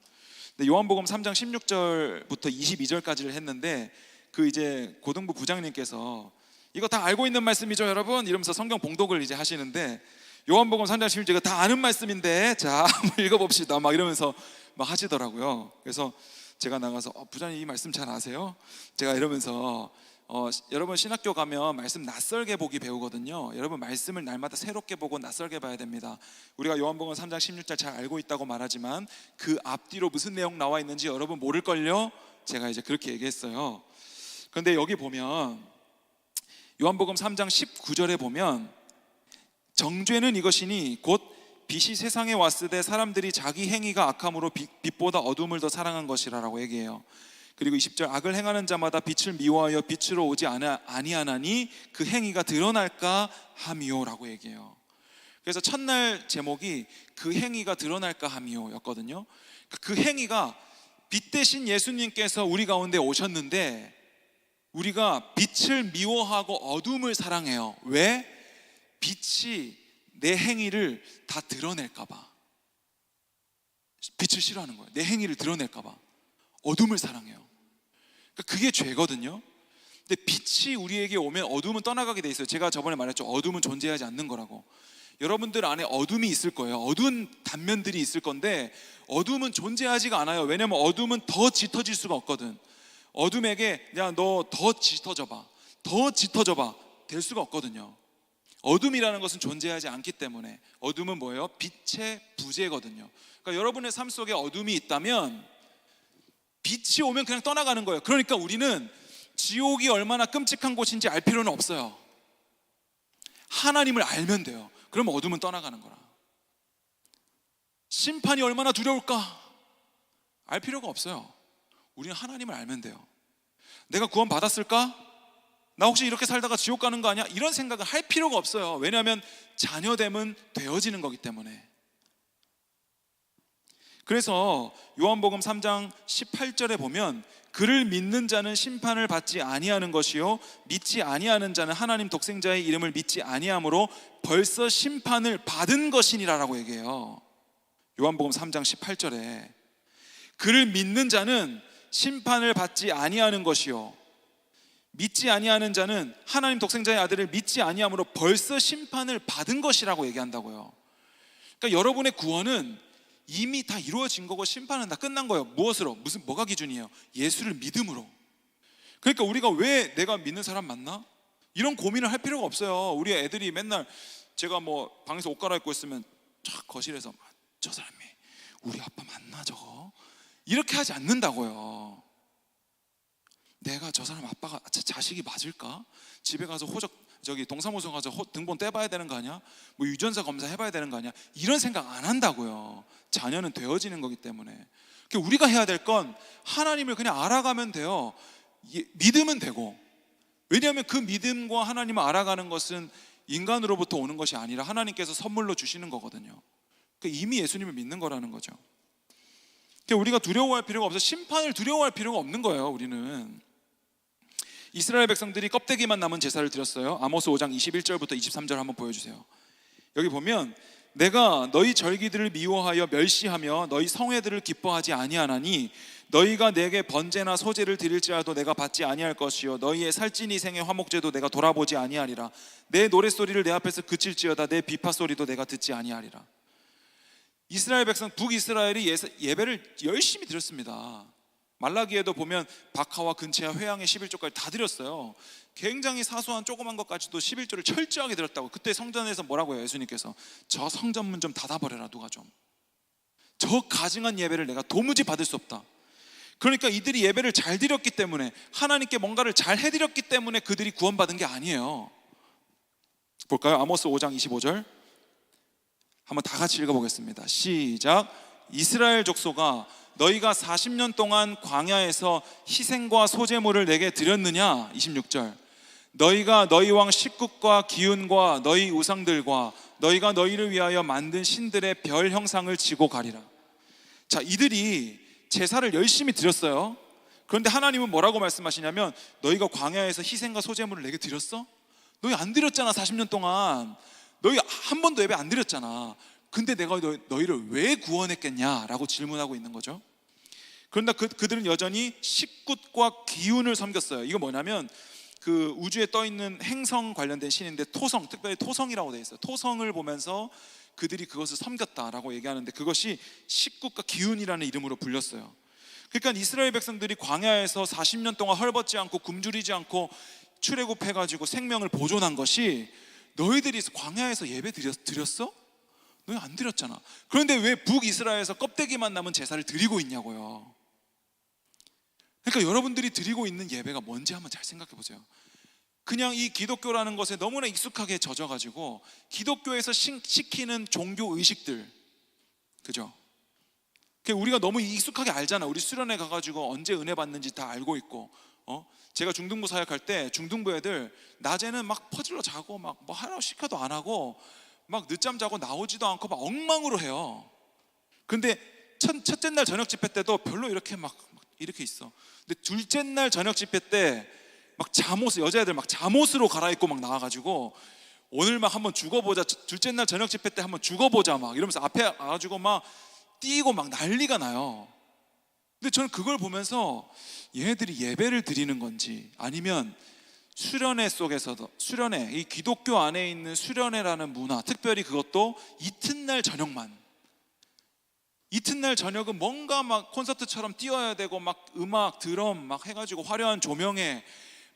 근데 요한복음 3장 16절부터 22절까지를 했는데, 그 이제 고등부 부장님께서 이거 다 알고 있는 말씀이죠 여러분? 이러면서 성경 봉독을 이제 하시는데, 요한복음 3장 16절 다 아는 말씀인데 자 한번 읽어봅시다 막 이러면서 막 하시더라고요. 그래서 제가 나가서 부장님 이 말씀 잘 아세요? 제가 이러면서 여러분 신학교 가면 말씀 낯설게 보기 배우거든요. 여러분 말씀을 날마다 새롭게 보고 낯설게 봐야 됩니다. 우리가 요한복음 3장 16절 잘 알고 있다고 말하지만 그 앞뒤로 무슨 내용 나와 있는지 여러분 모를걸요? 제가 이제 그렇게 얘기했어요. 그런데 여기 보면 요한복음 3장 19절에 보면 정죄는 이것이니 곧 빛이 세상에 왔을 때 사람들이 자기 행위가 악함으로 빛보다 어둠을 더 사랑한 것이라고 얘기해요. 그리고 20절 악을 행하는 자마다 빛을 미워하여 빛으로 오지 아니하나니 그 행위가 드러날까 함이요라고 얘기해요. 그래서 첫날 제목이 그 행위가 드러날까 함이요였거든요. 그 행위가 빛 대신 예수님께서 우리 가운데 오셨는데 우리가 빛을 미워하고 어둠을 사랑해요. 왜? 빛이 내 행위를 다 드러낼까 봐. 빛을 싫어하는 거예요. 내 행위를 드러낼까 봐. 어둠을 사랑해요. 그러니까 그게 죄거든요. 근데 빛이 우리에게 오면 어둠은 떠나가게 돼 있어요. 제가 저번에 말했죠. 어둠은 존재하지 않는 거라고. 여러분들 안에 어둠이 있을 거예요. 어두운 단면들이 있을 건데 어둠은 존재하지가 않아요. 왜냐면 어둠은 더 짙어질 수가 없거든. 어둠에게 야, 너 더 짙어져봐, 더 짙어져봐 될 수가 없거든요. 어둠이라는 것은 존재하지 않기 때문에. 어둠은 뭐예요? 빛의 부재거든요. 그러니까 여러분의 삶 속에 어둠이 있다면 빛이 오면 그냥 떠나가는 거예요. 그러니까 우리는 지옥이 얼마나 끔찍한 곳인지 알 필요는 없어요. 하나님을 알면 돼요. 그럼 어둠은 떠나가는 거라. 심판이 얼마나 두려울까? 알 필요가 없어요. 우리는 하나님을 알면 돼요. 내가 구원 받았을까? 나 혹시 이렇게 살다가 지옥 가는 거 아니야? 이런 생각을 할 필요가 없어요. 왜냐하면 자녀됨은 되어지는 거기 때문에. 그래서 요한복음 3장 18절에 보면 그를 믿는 자는 심판을 받지 아니하는 것이요 믿지 아니하는 자는 하나님 독생자의 이름을 믿지 아니함으로 벌써 심판을 받은 것이니라라고 얘기해요. 요한복음 3장 18절에 그를 믿는 자는 심판을 받지 아니하는 것이요 믿지 아니하는 자는 하나님 독생자의 아들을 믿지 아니함으로 벌써 심판을 받은 것이라고 얘기한다고요. 그러니까 여러분의 구원은 이미 다 이루어진 거고 심판은 다 끝난 거예요. 무엇으로? 뭐가 기준이에요? 예수를 믿음으로. 그러니까 우리가 왜 내가 믿는 사람 맞나? 이런 고민을 할 필요가 없어요. 우리 애들이 맨날 제가 뭐 방에서 옷 갈아입고 있으면 쫙 거실에서 저 사람이 우리 아빠 맞나 저거? 이렇게 하지 않는다고요. 내가 저 사람 아빠가 자식이 맞을까? 집에 가서 동사무소 가서 등본 떼봐야 되는 거 아니야? 뭐 유전자 검사 해봐야 되는 거 아니야? 이런 생각 안 한다고요. 자녀는 되어지는 거기 때문에. 그러니까 우리가 해야 될 건 하나님을 그냥 알아가면 돼요. 믿으면 되고. 왜냐하면 그 믿음과 하나님을 알아가는 것은 인간으로부터 오는 것이 아니라 하나님께서 선물로 주시는 거거든요. 그러니까 이미 예수님을 믿는 거라는 거죠. 그러니까 우리가 두려워할 필요가 없어요. 심판을 두려워할 필요가 없는 거예요. 우리는 이스라엘 백성들이 껍데기만 남은 제사를 드렸어요. 아모스 5장 21절부터 23절 한번 보여주세요. 여기 보면 내가 너희 절기들을 미워하여 멸시하며 너희 성회들을 기뻐하지 아니하나니 너희가 내게 번제나 소제를 드릴지라도 내가 받지 아니할 것이요 너희의 살찐이 생의 화목제도 내가 돌아보지 아니하리라. 내 노랫소리를 내 앞에서 그칠지어다 내 비파소리도 내가 듣지 아니하리라. 이스라엘 백성 북이스라엘이 예배를 열심히 드렸습니다. 말라기에도 보면 박하와 근체와 회양의 11조까지 다 드렸어요. 굉장히 사소한 조그만 것까지도 11조를 철저하게 드렸다고. 그때 성전에서 뭐라고 해요? 예수님께서 저 성전문 좀 닫아버려라. 누가 좀 저 가증한 예배를 내가 도무지 받을 수 없다. 그러니까 이들이 예배를 잘 드렸기 때문에 하나님께 뭔가를 잘 해드렸기 때문에 그들이 구원받은 게 아니에요. 볼까요? 아모스 5장 25절 한번 다 같이 읽어보겠습니다. 시작. 이스라엘 족속아 너희가 40년 동안 광야에서 희생과 소제물을 내게 드렸느냐? 26절 너희가 너희 왕 식국과 기운과 너희 우상들과 너희가 너희를 위하여 만든 신들의 별 형상을 지고 가리라. 자, 이들이 제사를 열심히 드렸어요. 그런데 하나님은 뭐라고 말씀하시냐면 너희가 광야에서 희생과 소제물을 내게 드렸어? 너희 안 드렸잖아. 40년 동안 너희 한 번도 예배 안 드렸잖아. 근데 내가 너희를 왜 구원했겠냐라고 질문하고 있는 거죠. 그런데 그들은 여전히 식굿과 기운을 섬겼어요. 이거 뭐냐면 그 우주에 떠 있는 행성 관련된 신인데 토성, 특별히 토성이라고 되어 있어요. 토성을 보면서 그들이 그것을 섬겼다라고 얘기하는데 그것이 식굿과 기운이라는 이름으로 불렸어요. 그러니까 이스라엘 백성들이 광야에서 40년 동안 헐벗지 않고 굶주리지 않고 출애굽해가지고 생명을 보존한 것이 너희들이 광야에서 예배 드렸어? 너희 안 드렸잖아. 그런데 왜 북이스라엘에서 껍데기만 남은 제사를 드리고 있냐고요. 그러니까 여러분들이 드리고 있는 예배가 뭔지 한번 잘 생각해 보세요. 그냥 이 기독교라는 것에 너무나 익숙하게 젖어가지고 기독교에서 시키는 종교 의식들, 그죠? 우리가 너무 익숙하게 알잖아. 우리 수련회 가가지고 언제 은혜 받는지 다 알고 있고, 제가 중등부 사역할 때 중등부 애들 낮에는 막 퍼질러 자고 막 뭐 하라고 시켜도 안 하고 막 늦잠 자고 나오지도 않고 막 엉망으로 해요. 근데 첫째 날 저녁 집회 때도 별로 이렇게 막 이렇게 있어. 근데 둘째 날 저녁 집회 때 막 잠옷, 여자애들 막 잠옷으로 갈아입고 막 나와가지고 오늘 막 한번 죽어보자. 둘째 날 저녁 집회 때 한번 죽어보자 막 이러면서 앞에 와가지고 막 뛰고 막 난리가 나요. 근데 저는 그걸 보면서 얘네들이 예배를 드리는 건지, 아니면 수련회 속에서도, 수련회, 이 기독교 안에 있는 수련회라는 문화, 특별히 그것도 이튿날 저녁만, 이튿날 저녁은 뭔가 막 콘서트처럼 뛰어야 되고 막 음악, 드럼 막 해가지고 화려한 조명에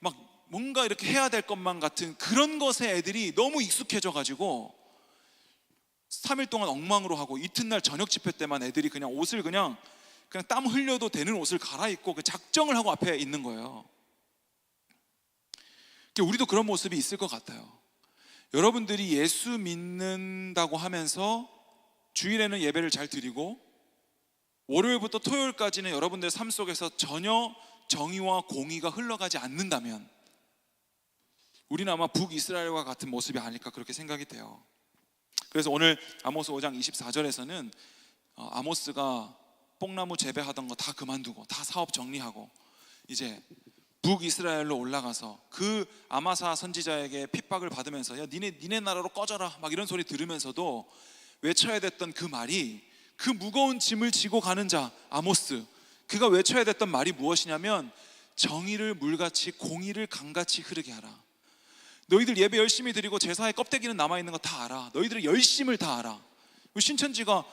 막 뭔가 이렇게 해야 될 것만 같은 그런 것에 애들이 너무 익숙해져 가지고 3일 동안 엉망으로 하고, 이튿날 저녁 집회 때만 애들이 그냥 옷을 그냥 땀 흘려도 되는 옷을 갈아입고 그 작정을 하고 앞에 있는 거예요. 우리도 그런 모습이 있을 것 같아요. 여러분들이 예수 믿는다고 하면서 주일에는 예배를 잘 드리고 월요일부터 토요일까지는 여러분들의 삶 속에서 전혀 정의와 공의가 흘러가지 않는다면 우리는 아마 북이스라엘과 같은 모습이 아닐까, 그렇게 생각이 돼요. 그래서 오늘 아모스 5장 24절에서는 아모스가 뽕나무 재배하던 거 다 그만두고 다 사업 정리하고 이제 북이스라엘로 올라가서 그 아마사 선지자에게 핍박을 받으면서 야 니네 나라로 꺼져라 막 이런 소리 들으면서도 외쳐야 됐던 그 말이, 그 무거운 짐을 지고 가는 자 아모스, 그가 외쳐야 됐던 말이 무엇이냐면 정의를 물같이 공의를 강같이 흐르게 하라. 너희들 예배 열심히 드리고 제사의 껍데기는 남아있는 거 다 알아. 너희들의 열심을 다 알아. 신천지가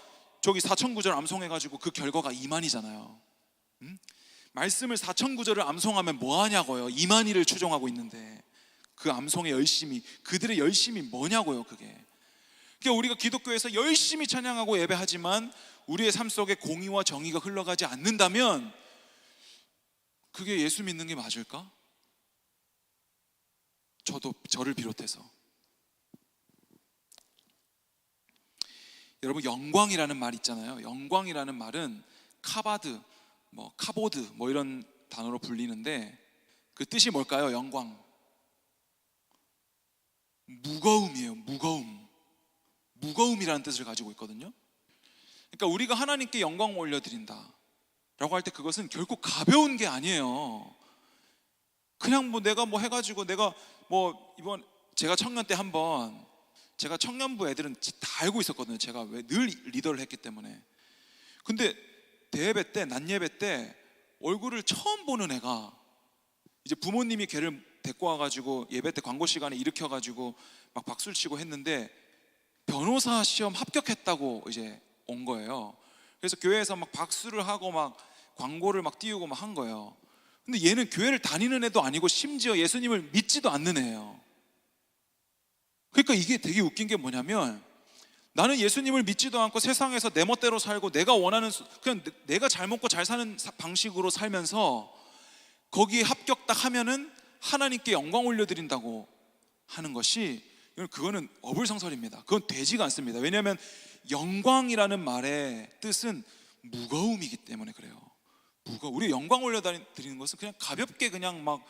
저기 4,000구절 암송해가지고 그 결과가 이만희잖아요. 말씀을 4,000구절을 암송하면 뭐하냐고요. 이만희를 추종하고 있는데 그 암송의 열심이, 그들의 열심이 뭐냐고요. 그게 그러니까 우리가 기독교에서 열심히 찬양하고 예배하지만 우리의 삶 속에 공의와 정의가 흘러가지 않는다면 그게 예수 믿는 게 맞을까? 저를 비롯해서. 여러분, 영광이라는 말 있잖아요. 영광이라는 말은 카바드, 카보드 이런 단어로 불리는데 그 뜻이 뭘까요? 영광, 무거움이에요. 무거움이라는 뜻을 가지고 있거든요. 그러니까 우리가 하나님께 영광 올려드린다 라고 할 때 그것은 결국 가벼운 게 아니에요. 그냥 내가 해가지고 내가 이번 제가 청년 때 한번, 제가 청년부 애들은 다 알고 있었거든요. 제가 왜 늘 리더를 했기 때문에. 근데 대예배 때, 낮예배 때 얼굴을 처음 보는 애가 이제 부모님이 걔를 데리고 와가지고 예배 때 광고 시간에 일으켜가지고 막 박수를 치고 했는데 변호사 시험 합격했다고 이제 온 거예요. 그래서 교회에서 막 박수를 하고 막 광고를 막 띄우고 막 한 거예요. 근데 얘는 교회를 다니는 애도 아니고 심지어 예수님을 믿지도 않는 애예요. 그러니까 이게 되게 웃긴 게 뭐냐면 나는 예수님을 믿지도 않고 세상에서 내 멋대로 살고 내가 원하는, 그냥 내가 잘 먹고 잘 사는 방식으로 살면서 거기에 합격 딱 하면은 하나님께 영광 올려드린다고 하는 것이, 그거는 어불성설입니다. 그건 되지가 않습니다. 왜냐하면 영광이라는 말의 뜻은 무거움이기 때문에 그래요. 우리 영광 올려드리는 것은 그냥 가볍게 그냥 막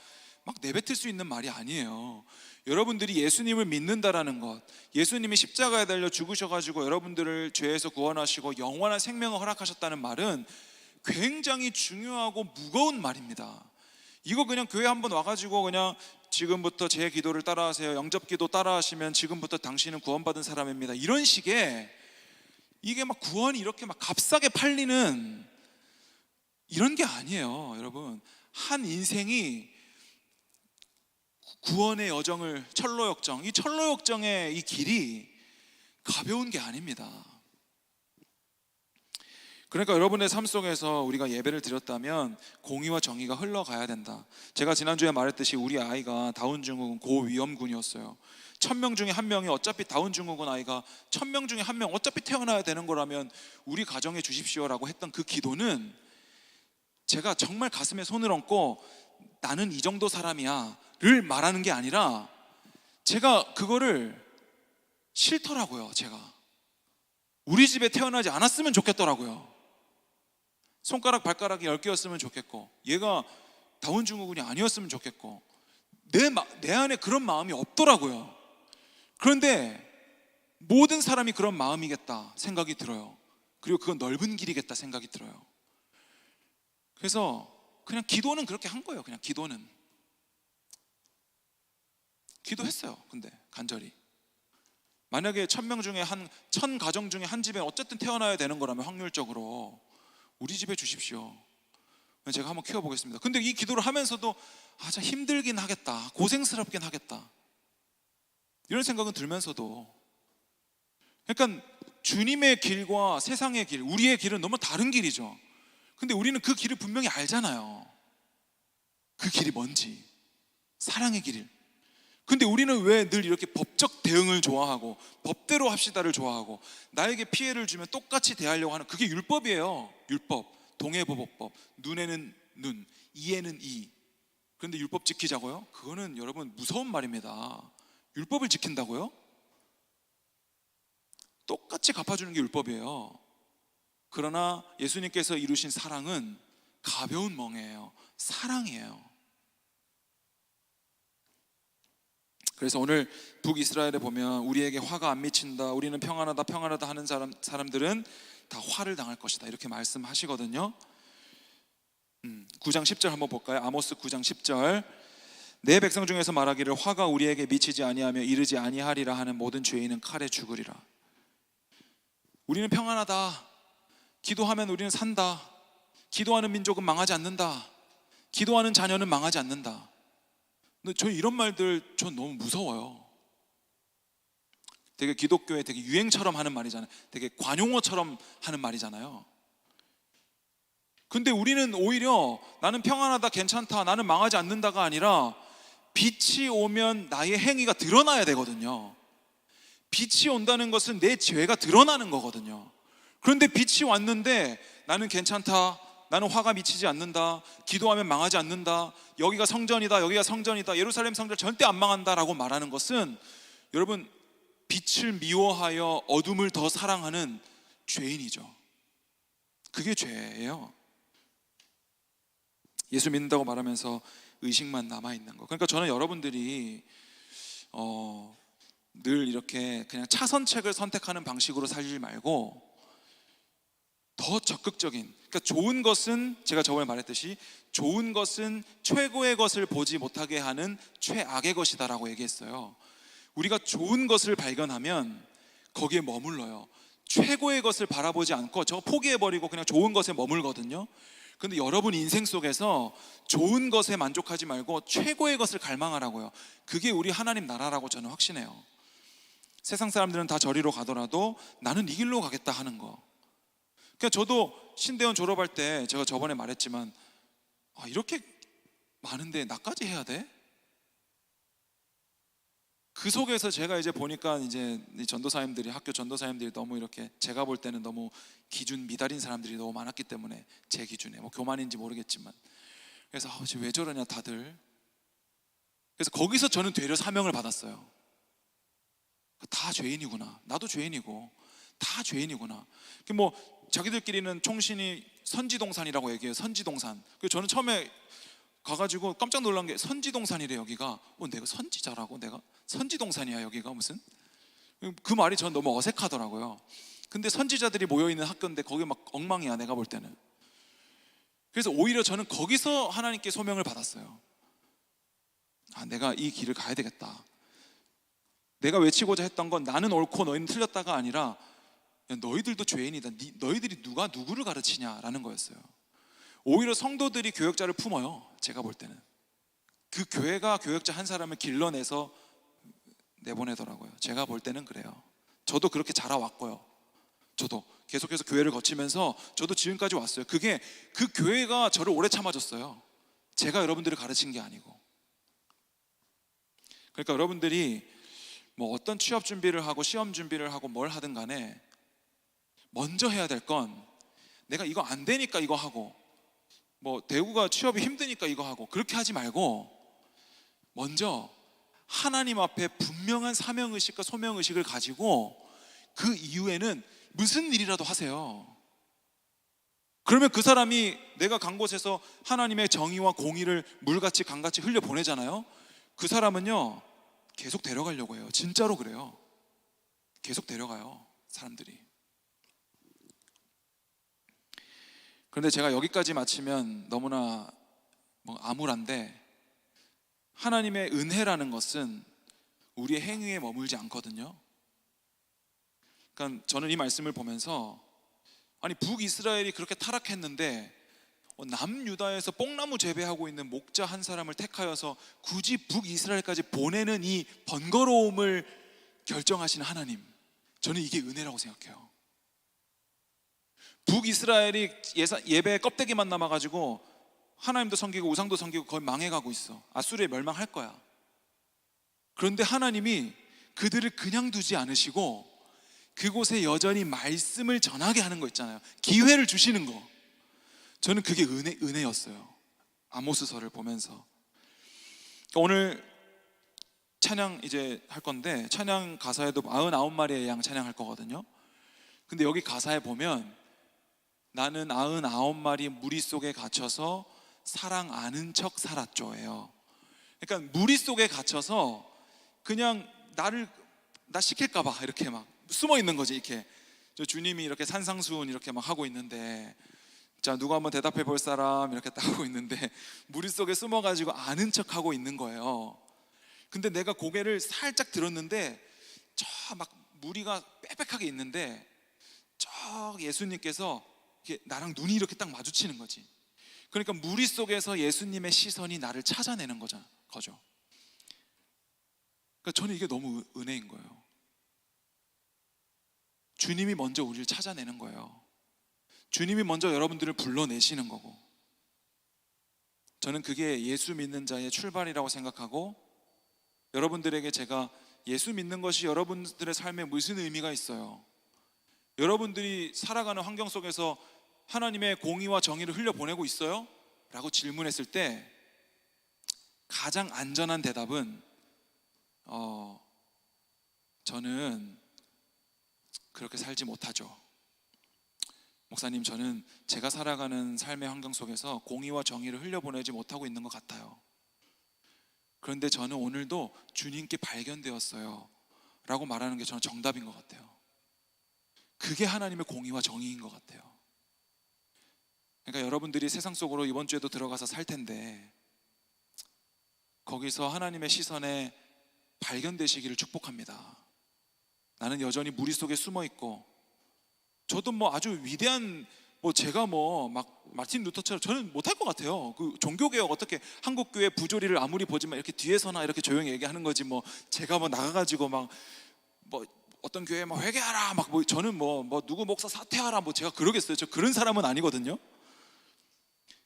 내뱉을 수 있는 말이 아니에요. 여러분들이 예수님을 믿는다라는 것, 예수님이 십자가에 달려 죽으셔가지고 여러분들을 죄에서 구원하시고 영원한 생명을 허락하셨다는 말은 굉장히 중요하고 무거운 말입니다. 이거 그냥 교회 한번 와가지고 그냥 지금부터 제 기도를 따라하세요, 영접기도 따라하시면 지금부터 당신은 구원받은 사람입니다, 이런 식의, 이게 막 구원이 이렇게 막 값싸게 팔리는 이런 게 아니에요. 여러분, 한 인생이 구원의 여정을, 철로역정, 이 철로역정의 이 길이 가벼운 게 아닙니다. 그러니까 여러분의 삶 속에서 우리가 예배를 드렸다면 공의와 정의가 흘러가야 된다. 제가 지난주에 말했듯이 우리 아이가 다운증후군 고위험군이었어요. 1000명 중에 1명이 어차피 다운증후군 아이가 1000명 중에 1명 어차피 태어나야 되는 거라면 우리 가정에 주십시오라고 했던 그 기도는 제가 정말 가슴에 손을 얹고 나는 이 정도 사람이야 를 말하는 게 아니라 제가 그거를 싫더라고요. 제가 우리 집에 태어나지 않았으면 좋겠더라고요. 손가락 발가락이 10개였으면 좋겠고 얘가 다운증후군이 아니었으면 좋겠고 내 안에 그런 마음이 없더라고요. 그런데 모든 사람이 그런 마음이겠다 생각이 들어요. 그리고 그건 넓은 길이겠다 생각이 들어요. 그래서 그냥 기도는 그렇게 한 거예요. 그냥 기도했어요. 근데 간절히 만약에 1000명 중에 1000가정 중에 한 집에 어쨌든 태어나야 되는 거라면 확률적으로 우리 집에 주십시오. 제가 한번 키워보겠습니다. 근데 이 기도를 하면서도 참 힘들긴 하겠다, 고생스럽긴 하겠다, 이런 생각은 들면서도, 그러니까 주님의 길과 세상의 길, 우리의 길은 너무 다른 길이죠. 근데 우리는 그 길을 분명히 알잖아요. 그 길이 뭔지, 사랑의 길을. 근데 우리는 왜 늘 이렇게 법적 대응을 좋아하고 법대로 합시다를 좋아하고 나에게 피해를 주면 똑같이 대하려고 하는, 그게 율법이에요. 율법. 동해보복법. 눈에는 눈, 이에는 이. 그런데 율법 지키자고요? 그거는 여러분 무서운 말입니다. 율법을 지킨다고요? 똑같이 갚아주는 게 율법이에요. 그러나 예수님께서 이루신 사랑은 가벼운 멍에예요. 사랑이에요. 그래서 오늘 북이스라엘에 보면 우리에게 화가 안 미친다, 우리는 평안하다 평안하다 하는 사람들은 다 화를 당할 것이다, 이렇게 말씀하시거든요. 9장 10절 한번 볼까요? 아모스 9장 10절. 내 백성 중에서 말하기를 화가 우리에게 미치지 아니하며 이르지 아니하리라 하는 모든 죄인은 칼에 죽으리라. 우리는 평안하다, 기도하면 우리는 산다, 기도하는 민족은 망하지 않는다, 기도하는 자녀는 망하지 않는다. 근데 저 이런 말들 전 너무 무서워요. 되게 기독교에 되게 유행처럼 하는 말이잖아요. 되게 관용어처럼 하는 말이잖아요. 근데 우리는 오히려 나는 평안하다, 괜찮다, 나는 망하지 않는다가 아니라 빛이 오면 나의 행위가 드러나야 되거든요. 빛이 온다는 것은 내 죄가 드러나는 거거든요. 그런데 빛이 왔는데 나는 괜찮다, 나는 화가 미치지 않는다, 기도하면 망하지 않는다, 여기가 성전이다, 여기가 성전이다, 예루살렘 성전 절대 안 망한다 라고 말하는 것은 여러분 빛을 미워하여 어둠을 더 사랑하는 죄인이죠. 그게 죄예요. 예수 믿는다고 말하면서 의식만 남아있는 거. 그러니까 저는 여러분들이 늘 이렇게 그냥 차선책을 선택하는 방식으로 살지 말고 더 적극적인, 그러니까 좋은 것은 제가 저번에 말했듯이 좋은 것은 최고의 것을 보지 못하게 하는 최악의 것이다라고 얘기했어요. 우리가 좋은 것을 발견하면 거기에 머물러요. 최고의 것을 바라보지 않고 저거 포기해버리고 그냥 좋은 것에 머물거든요. 근데 여러분 인생 속에서 좋은 것에 만족하지 말고 최고의 것을 갈망하라고요. 그게 우리 하나님 나라라고 저는 확신해요. 세상 사람들은 다 저리로 가더라도 나는 이 길로 가겠다 하는 거. 그러니까 저도 신대원 졸업할 때 제가 저번에 말했지만 이렇게 많은데 나까지 해야 돼? 그 속에서 제가 이제 보니까 이제 전도사님들이, 학교 전도사님들이 너무 이렇게 제가 볼 때는 너무 기준 미달인 사람들이 너무 많았기 때문에, 제 기준에 뭐 교만인지 모르겠지만, 그래서 지금 왜 저러냐 다들. 그래서 거기서 저는 되려 사명을 받았어요. 다 죄인이구나, 나도 죄인이고 다 죄인이구나. 뭐 자기들끼리는 총신이 선지동산이라고 얘기해요. 선지동산. 그래서 저는 처음에 가가지고 깜짝 놀란 게 선지동산이래 여기가. 내가 선지자라고? 내가 선지동산이야 여기가 무슨? 그 말이 전 너무 어색하더라고요. 근데 선지자들이 모여있는 학교인데 거기 막 엉망이야 내가 볼 때는. 그래서 오히려 저는 거기서 하나님께 소명을 받았어요. 내가 이 길을 가야 되겠다. 내가 외치고자 했던 건 나는 옳고 너희는 틀렸다가 아니라 너희들도 죄인이다, 너희들이 누가 누구를 가르치냐라는 거였어요. 오히려 성도들이 교역자를 품어요. 제가 볼 때는 그 교회가 교역자 한 사람을 길러내서 내보내더라고요. 제가 볼 때는 그래요. 저도 그렇게 자라왔고요. 저도 계속해서 교회를 거치면서 저도 지금까지 왔어요. 그게 그 교회가 저를 오래 참아줬어요. 제가 여러분들을 가르친 게 아니고. 그러니까 여러분들이 뭐 어떤 취업 준비를 하고 시험 준비를 하고 뭘 하든 간에 먼저 해야 될 건 내가 이거 안 되니까 이거 하고, 뭐 대구가 취업이 힘드니까 이거 하고, 그렇게 하지 말고 먼저 하나님 앞에 분명한 사명의식과 소명의식을 가지고 그 이후에는 무슨 일이라도 하세요. 그러면 그 사람이 내가 간 곳에서 하나님의 정의와 공의를 물같이 강같이 흘려보내잖아요. 그 사람은요 계속 데려가려고 해요. 진짜로 그래요. 계속 데려가요 사람들이. 그런데 제가 여기까지 마치면 너무나 암울한데, 하나님의 은혜라는 것은 우리의 행위에 머물지 않거든요. 그러니까 저는 이 말씀을 보면서 아니 북이스라엘이 그렇게 타락했는데 남유다에서 뽕나무 재배하고 있는 목자 한 사람을 택하여서 굳이 북이스라엘까지 보내는 이 번거로움을 결정하신 하나님, 저는 이게 은혜라고 생각해요. 북이스라엘이 예배에 껍데기만 남아가지고 하나님도 섬기고 우상도 섬기고 거의 망해가고 있어. 아수르에 멸망할 거야. 그런데 하나님이 그들을 그냥 두지 않으시고 그곳에 여전히 말씀을 전하게 하는 거 있잖아요. 기회를 주시는 거. 저는 그게 은혜였어요. 아모스서를 보면서. 오늘 찬양 이제 할 건데, 찬양 가사에도 99마리의 양 찬양할 거거든요. 근데 여기 가사에 보면 나는 99마리 무리 속에 갇혀서 사랑 아는 척 살았죠예요. 그러니까 무리 속에 갇혀서 그냥 나 시킬까 봐 이렇게 막 숨어 있는 거지. 이렇게 주님이 이렇게 산상수훈 이렇게 막 하고 있는데, 자 누가 한번 대답해 볼 사람 이렇게 딱 하고 있는데 무리 속에 숨어가지고 아는 척 하고 있는 거예요. 근데 내가 고개를 살짝 들었는데 저 막 무리가 빽빽하게 있는데 저 예수님께서 이렇게 나랑 눈이 이렇게 딱 마주치는 거지. 그러니까 무리 속에서 예수님의 시선이 나를 찾아내는 거죠. 그러니까 저는 이게 너무 은혜인 거예요. 주님이 먼저 우리를 찾아내는 거예요. 주님이 먼저 여러분들을 불러내시는 거고, 저는 그게 예수 믿는 자의 출발이라고 생각하고, 여러분들에게 제가 예수 믿는 것이 여러분들의 삶에 무슨 의미가 있어요? 여러분들이 살아가는 환경 속에서 하나님의 공의와 정의를 흘려보내고 있어요? 라고 질문했을 때 가장 안전한 대답은 저는 그렇게 살지 못하죠. 목사님, 저는 제가 살아가는 삶의 환경 속에서 공의와 정의를 흘려보내지 못하고 있는 것 같아요. 그런데 저는 오늘도 주님께 발견되었어요 라고 말하는 게 저는 정답인 것 같아요. 그게 하나님의 공의와 정의인 것 같아요. 그러니까 여러분들이 세상 속으로 이번 주에도 들어가서 살 텐데 거기서 하나님의 시선에 발견되시기를 축복합니다. 나는 여전히 무리 속에 숨어 있고, 저도 뭐 아주 위대한 제가 막 마틴 루터처럼 저는 못할 것 같아요. 그 종교개혁 어떻게 한국교회 부조리를 아무리 보지만 이렇게 뒤에서나 이렇게 조용히 얘기하는 거지, 제가 나가가지고 어떤 교회 회개하라 저는 누구 목사 사퇴하라 제가 그러겠어요? 저 그런 사람은 아니거든요.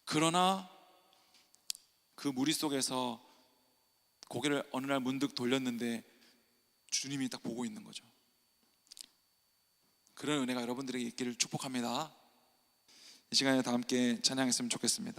그러나 그 무리 속에서 고개를 어느 날 문득 돌렸는데 주님이 딱 보고 있는 거죠. 그런 은혜가 여러분들에게 있기를 축복합니다. 이 시간에 다 함께 찬양했으면 좋겠습니다.